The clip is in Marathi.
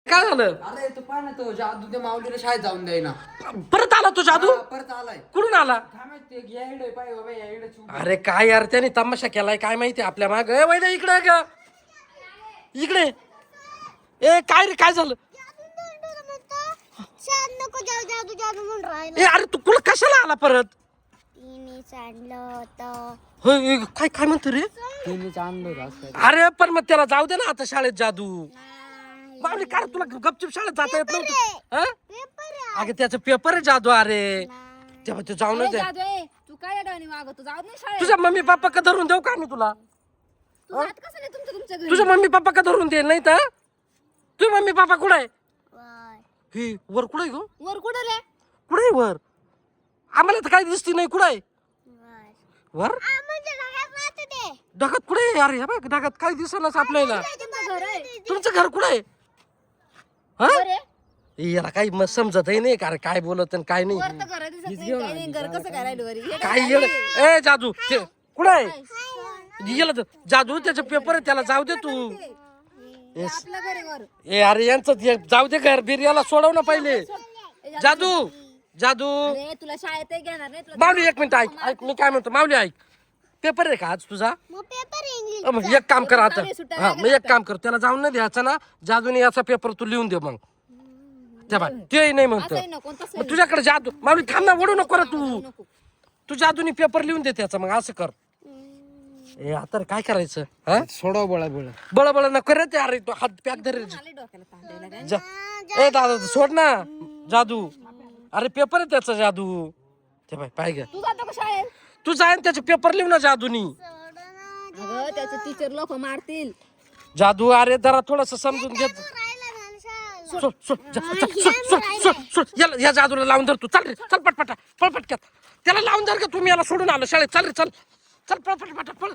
काय झालं? अरे तू पाह ना, तो जादू त्या माऊलीला शाळेत जाऊन द्यायना. परत आला तो जादू? परत आलाय. कुठून आला? काय माहिती यायडे पाय बाबा यायडे. अरे काय यार, त्याने तमाशा केलाय काय माहिती आपल्या माग. ए वैद्य इकडे ग, इकडे. ए काय रे, काय झालं? ए अरे तू कुठं कशाला आला परत? काय काय म्हणतो रे? अरे पण मग त्याला जाऊ दे ना आता शाळेत. जादू माऊली काय तुला गपचूप शाळेत जाता येत नव्हतं? अगं त्याचा पेपर आहे जादू. अरे तेव्हा तू जाऊनच दे. तू काय वागतो? जाऊ दे शाळेत. तुझ्या मम्मी पप्पा का धरून देऊ का मी तुला? तू जात कसं नाही तुमच्या घरी? तुझ्या मम्मी पप्पा का धरून दे नाही तर? तुझे मम्मी पप्पा कुठे आहे? ही वर कुठे आहे? वर कुठं रे? कुठे वर? आम्हाला तर काही दिसती नाही. कुठे आहे वर? ढगात कुठे आहे? अरे बघ ढगात काही दिसनाच आपल्याला. तुमचं घर आहे. तुमचं घर कुठे आहे? हा वर आहे? याला काही मग समजतही नाही का रे, काय बोलत आणि काय नाही. वर तर घर दिसत नाही, काही नाही. घर कसं काय राहिलं वरी? हे काय येड. ए जादू ते कुठे आहे? गेला तर जादू, त्याचा पेपर आहे, त्याला जाऊ दे तू. हे आपलं घर आहे वर. ए अरे यांचं जाऊ दे, घर बीर याला सोडव ना पहिले. जादू जादू अरे तुला शाळेत घेणार नाही तुला. माऊली एक मिनिट ऐक ऐक, मी काय म्हणतो. माऊली ऐक, पेपर आहे का आज तुझा? मग एक काम कर आता. हा मग एक काम कर, त्याला जाऊन नाही द्यायचं ना. जादूने याचा पेपर तू लिहून दे. मग त्या बाय ते नाही म्हणतो. असंही नको तसंही मग तुझ्याकडे जादू. माऊली थांब ना, ओढू नको रे तू. नको. तू जादूनी पेपर लिहून दे त्याचा. मग असं कर. ए आता काय करायचं? हा सोडव बळा बळ. बळ नको रे ते. अरे तो हात पॅक धर. आले डोक्याला ताण द्यायला काय? जा ए दादा सोड ना जादू. अरे पेपर आहे त्याचा जादू. ते बाय पाय ग, तू जातो का शाळेत? तू जाईन त्याचे पेपर लिहू ना जादूनी. अगं त्याचे टीचर लोक मारतील. जादू अरे जरा थोडस समजून घेत. सोड, सोड, जा, जा, सोड, सोड, सोड. या जादूला लावून धर तू. चल रे चल पटपटा पळ पटक्यात. त्याला लावून धर का तुम्ही. याला सोडून आलं शाळेत. चल रे चल चल पळ पटपटा पळ.